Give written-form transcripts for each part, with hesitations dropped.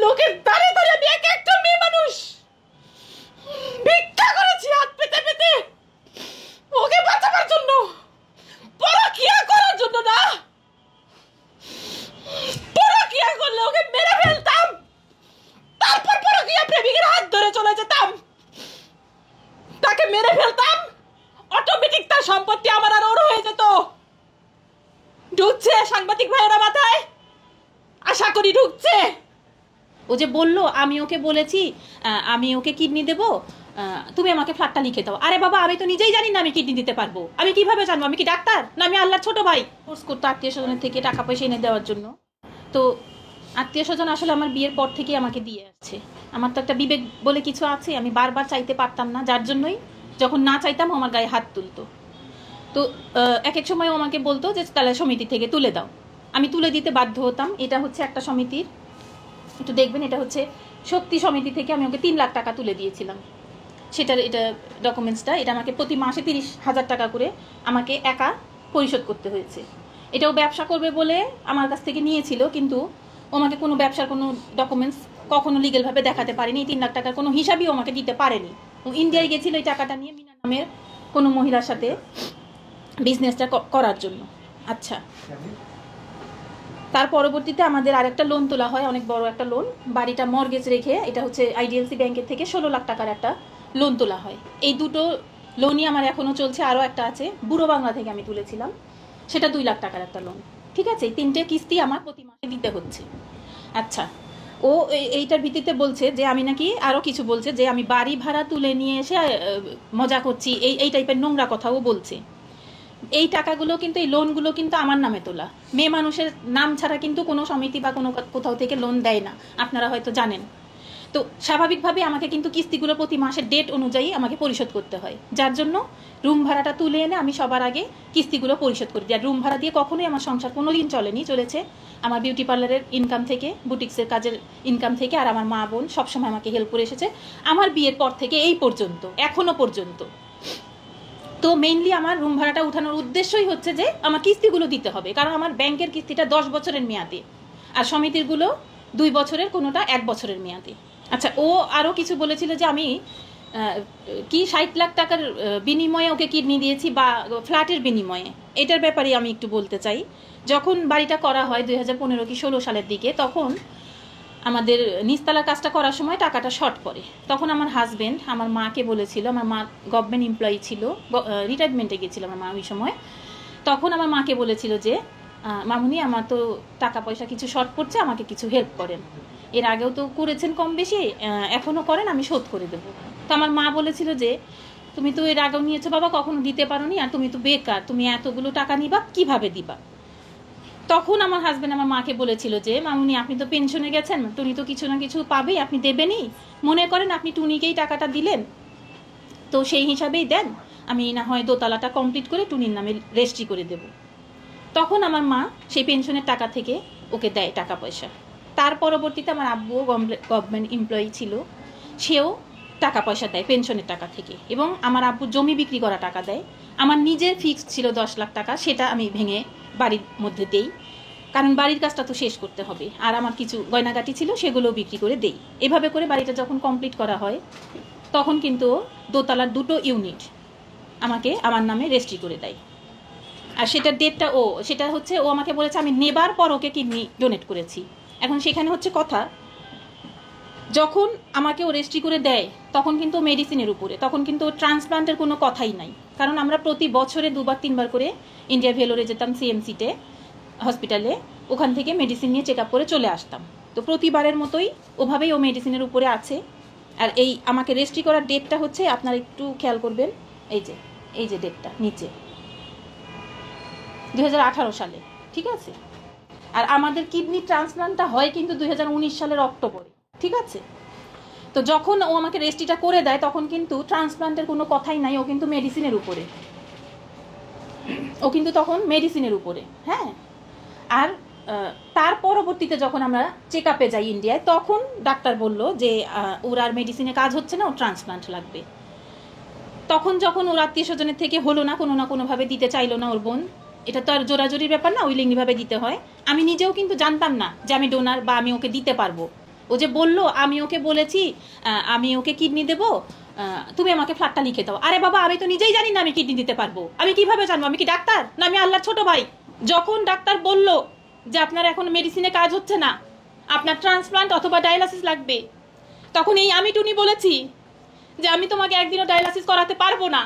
লোকের দাঁড়ে দাঁড়িয়ে আমি এক একটা মেয়ে মানুষ ভিক্ষা করেছি হাত পেতে পেতে ওকে বাঁচাবার জন্য, পরকিয়া করার জন্য না। পরকিয়া করলে ওকে মেরে ফেলতাম, তারপর পরকিয়া প্রেমিকের হাত ধরে চলে যেতাম, তাকে মেরে ফেলতাম, অটোমেটিক তার সম্পত্তি আমার আর ওর হয়ে যেত। ঢুকছে সাংবাদিক ভাইয়েরা মাথায়? আশা করি ঢুকছে। ও যে বললো আমি ওকে বলেছি আমি ওকে কিডনি দেবো, তুমি আমাকে ফ্ল্যাটটা লিখে দাও। আরে বাবা, আমি তো নিজেই জানি না আমি কিডনি দিতে পারবো, আমি কিভাবে জানবো? আমি কি ডাক্তার? না আমি আল্লাহর ছোট ভাই? কোর্স করতো আত্মীয় স্বজনের থেকে টাকা পয়সা এনে দেওয়ার জন্য। তো আত্মীয় স্বজন আসলে আমার বিয়ের পর থেকে আমাকে দিয়ে আসছে। আমার তো একটা বিবেক বলে কিছু আছে, আমি বারবার চাইতে পারতাম না, যার জন্যই যখন না চাইতাম আমার গায়ে হাত তুলতো। তো এক এক সময় ও আমাকে বলতো যে তাহলে সমিতি থেকে তুলে দাও, আমি তুলে দিতে বাধ্য হতাম। এটা হচ্ছে একটা সমিতির, একটু দেখবেন, এটা হচ্ছে শক্তি সমিতি থেকে আমি ওকে 3 লাখ টাকা তুলে দিয়েছিলাম। সেটার এটা ডকুমেন্টসটা, এটা আমাকে প্রতি মাসে 30,000 টাকা করে আমাকে একা পরিশোধ করতে হয়েছে। এটাও ব্যবসা করবে বলে আমার কাছ থেকে নিয়েছিল, কিন্তু ও আমাকে কোনো ব্যবসার কোনো ডকুমেন্টস কখনো লিগেলভাবে দেখাতে পারেনি। 3 লাখ টাকার কোনো হিসাবই আমাকে দিতে পারেনি। ও ইন্ডিয়ায় গেছিল এই টাকাটা নিয়ে মিনা নামের কোনো মহিলার সাথে বিজনেসটা করার জন্য। আচ্ছা, তার পরবর্তীতে আমাদের আরেকটা লোন তোলা হয়, অনেক বড় একটা লোন, বাড়িটা মর্গেজ রেখে। এটা হচ্ছে আইডিএলসি ব্যাংকের থেকে 16 লাখ টাকার একটা লোন তোলা হয়। এই দুটো লোনই আমার এখনও চলছে। আরও একটা আছে বুড়ো বাংলা থেকে আমি তুলেছিলাম, সেটা 2 লাখ টাকার একটা লোন। ঠিক আছে, এই 3টে কিস্তি আমার প্রতি মাসে দিতে হচ্ছে। আচ্ছা, ও এইটার ভিত্তিতে বলছে যে আমি নাকি আরও কিছু বলছে যে আমি বাড়ি ভাড়া তুলে নিয়ে এসে মজা করছি, এই টাইপের নোংরা কথাও বলছে। এই টাকাগুলো কিন্তু, এই লোনগুলো কিন্তু আমার নামে তোলা। মেয়ে মানুষের নাম ছাড়া কিন্তু কোনো সমিতি বা কোনো কোথাও থেকে লোন দেয় না, আপনারা হয়তো জানেন। তো স্বাভাবিকভাবে আমাকে কিন্তু কিস্তিগুলো প্রতি মাসের ডেট অনুযায়ী আমাকে পরিশোধ করতে হয়, যার জন্য রুম ভাড়াটা তুলে এনে আমি সবার আগে কিস্তিগুলো পরিশোধ করি। আর রুম ভাড়া দিয়ে কখনোই আমার সংসার কোনোদিন চলেনি, চলেছে আমার বিউটি পার্লারের ইনকাম থেকে, বুটিক্সের কাজের ইনকাম থেকে। আর আমার মা বোন সবসময় আমাকে হেল্প করে এসেছে আমার বিয়ের পর থেকে এই পর্যন্ত, এখনো পর্যন্ত। তো মেইনলি আমার রুম ভাড়াটা উঠানোর উদ্দেশ্যই হচ্ছে যে আমার কিস্তিগুলো দিতে হবে, কারণ আমার ব্যাংকের কিস্তিটা 10 বছরের মেয়াদে, আর সমিতিরগুলো 2 বছরের, কোনোটা 1 বছরের মেয়াদে। আচ্ছা, ও আরও কিছু বলেছিল যে আমি কি 60 লাখ টাকার বিনিময়ে ওকে কিডনি দিয়েছি, বা ফ্ল্যাটের বিনিময়ে। এটার ব্যাপারে আমি একটু বলতে চাই। যখন বাড়িটা করা হয় 2015 কি 16 সালের দিকে, তখন আমাদের নিচতলার কাজটা করার সময় টাকাটা শর্ট পড়ে। তখন আমার হাজব্যান্ড আমার মাকে বলেছিল, আমার মা গভর্নমেন্ট এমপ্লয়ি ছিল, রিটায়ারমেন্টে গিয়েছিল আমার মা ওই সময়। তখন আমার মাকে বলেছিল যে মামুনি, আমার তো টাকা পয়সা কিছু শর্ট পড়ছে, আমাকে কিছু হেল্প করেন। এর আগেও তো করেছেন কম বেশি, এখনও করেন, আমি শোধ করে দেবো। তো আমার মা বলেছিল যে তুমি তো এর আগেও নিয়েছো বাবা, কখনো দিতে পারো নি, আর তুমি তো বেকার, তুমি এতগুলো টাকা নিবা, কিভাবে দিবা? তখন আমার হাজব্যান্ড আমার মাকে বলেছিল যে মামুনি, আপনি তো পেনশনে গেছেন, টুনি তো কিছু না কিছু পাবেই, আপনি দেবেনই, মনে করেন আপনি টুনিকেই টাকাটা দিলেন, তো সেই হিসাবেই দেন, আমি না হয় দোতলাটা কমপ্লিট করে টুনির নামে রেজিস্ট্রি করে দেব। তখন আমার মা সেই পেনশনের টাকা থেকে ওকে দেয় টাকা পয়সা। তার পরবর্তীতে আমার আব্বুও গভর্নমেন্ট এমপ্লয়ি ছিল, সেও টাকা পয়সা দেয় পেনশনের টাকা থেকে, এবং আমার আব্বু জমি বিক্রি করা টাকা দেয়। আমার নিজের ফিক্সড ছিল 10 লাখ টাকা, সেটা আমি ভেঙে বাড়ির মধ্যে দেই, কারণ বাড়ির কাজটা তো শেষ করতে হবে। আর আমার কিছু গয়নাগাটি ছিল, সেগুলো বিক্রি করে দেই। এভাবে করে বাড়িটা যখন কমপ্লিট করা হয়, তখন কিন্তু দোতলার 2টো ইউনিট আমাকে আমার নামে রেজিস্ট্রি করে দেয়। আর সেটার ডেটটা সেটা হচ্ছে ও আমাকে বলেছে আমি নেবার পর ওকে কিডনি ডোনেট করেছি। এখন সেখানে হচ্ছে কথা, যখন আমাকে ও রেজিস্ট্রি করে দেয় তখন কিন্তু মেডিসিনের উপরে, তখন কিন্তু ট্রান্সপ্লান্টের কোনো কথাই নাই, কারণ আমরা প্রতি বছরে 2বার 3বার করে ইন্ডিয়া ভেলোরে যেতাম সিএমসিতে হসপিটালে, ওখান থেকে মেডিসিন নিয়ে চেক আপ করে চলে আসতাম। তো প্রতিবারের মতোই ওভাবেই ও মেডিসিনের উপরে আছে। আর এই আমাকে রেজিস্ট্রি করার ডেটটা হচ্ছে, আপনারা একটু খেয়াল করবেন, এই যে ডেটটা নিচে 2018 সালে, ঠিক আছে। আর আমাদের কিডনি ট্রান্সপ্লান্টটা হয় কিন্তু 2019 সালের অক্টোবরে, ঠিক আছে। তো যখন ও আমাকে রেজিস্ট্রিটা করে দেয় তখন কিন্তু ট্রান্সপ্লান্টের কোনো কথাই নাই, ও কিন্তু মেডিসিনের উপরে, তখন মেডিসিনের উপরে, হ্যাঁ। আর তার পরবর্তীতে যখন আমরা চেক আপে যাই ইন্ডিয়ায়, তখন ডাক্তার বলল যে ওর আর মেডিসিনে কাজ হচ্ছে না, ও ট্রান্সপ্লান্ট লাগবে। তখন যখন ওর আত্মীয় স্বজনের থেকে হলো না, কোনো না কোনোভাবে দিতে চাইলো না ওর বোন, এটা তো আর জোরাজোরির ব্যাপার না, উইলিংলিভাবে দিতে হয়। আমি নিজেও কিন্তু জানতাম না যে আমি ডোনার বা আমি ওকে দিতে পারবো, ও যে বললো আমি ওকে বলেছি আমি ওকে কিডনি দেবো, তুমি আমাকে ফ্ল্যাটটা লিখে দাও। আরে বাবা, আমি তো নিজেই জানি না আমি কিডনি দিতে পারবো, আমি কিভাবে জানবো? আমি কি ডাক্তার? না আমি আল্লাহর ছোট ভাই? যখন ডাক্তার বলল যে আপনার এখন মেডিসিনে কাজ হচ্ছে না, আপনার ট্রান্সপ্লান্ট অথবা ডায়ালাসিস লাগবে, তখন এই আমি টুনি বলেছি যে আমি তোমাকে একদিনও ডায়ালাসিস করাতে পারবো না,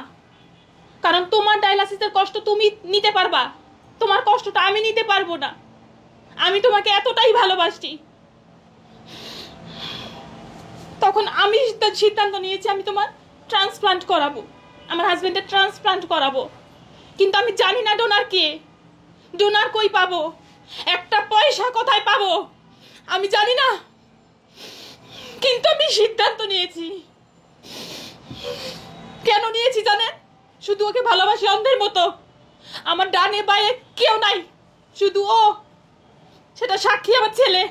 কারণ তোমার ডায়ালাসিসের কষ্ট তুমি নিতে পারবা, তোমার কষ্টটা আমি নিতে পারবো না। আমি তোমাকে এতটাই ভালোবাসি। তখন আমি সিদ্ধান্ত নিয়েছি আমি তোমার ট্রান্সপ্লান্ট করাবো, আমার হাজবেন্ডের ট্রান্সপ্লান্ট করাবো। কিন্তু আমি জানি না ডোনার কে, ডোনার কই পাবো, একটা পয়সা কোথায় পাবো আমি জানি না, কিন্তু আমি সিদ্ধান্ত নিয়েছি। কেন নিয়েছি জানেন? শুধু ওকে ভালোবাসি অন্ধের মতো। আমার ডানে বায়ে কেউ নাই, শুধু ও। সেটা সাক্ষী আমার ছেলে,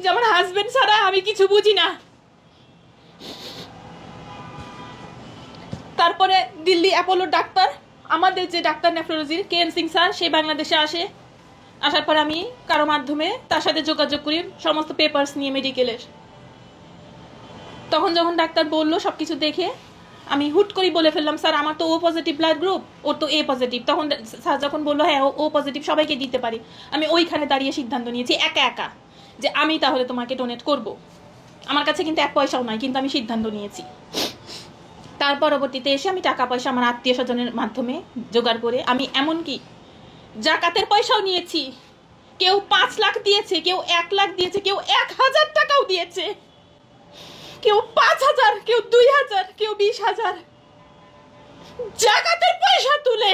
যে আমার হাজবেন্ড ছাড়া আমি কিছু বুঝি না। তারপরে দিল্লি অ্যাপোলোর ডাক্তার, আমাদের যে ডাক্তার নেফ্রোলজির KN সিং স্যার, সে বাংলাদেশে আসে। আসার পর আমি কারো মাধ্যমে তার সাথে যোগাযোগ করি সমস্ত পেপারস নিয়ে মেডিকেলের। তখন যখন ডাক্তার বললো সবকিছু দেখে, আমি হুট করে বলে ফেললাম, স্যার আমার তো ও পজিটিভ ব্লাড গ্রুপ, ওর তো A পজিটিভ। তখন স্যার যখন বললো হ্যাঁ ও পজিটিভ, সবাইকে দিতে পারি, আমি ওইখানে দাঁড়িয়ে সিদ্ধান্ত নিয়েছি একা একা যে আমি তাহলে তোমাকে ডোনেট করব। আমার কাছে কিন্তু 1 পয়সাও নাই, কিন্তু আমি সিদ্ধান্ত নিয়েছি। তার পরবর্তীতে এসে আমি টাকা পয়সা আমার আত্মীয় স্বজনের মাধ্যমে জোগাড় করে, আমি এমনকি জাকাতের পয়সাও নিয়েছি। কেউ 5 লাখ দিয়েছে, কেউ 1 লাখ দিয়েছে, কেউ 1000 টাকাও দিয়েছে, কেউ 5000, কেউ 2000, কেউ 20,000 জাকাতের পয়সা তুলে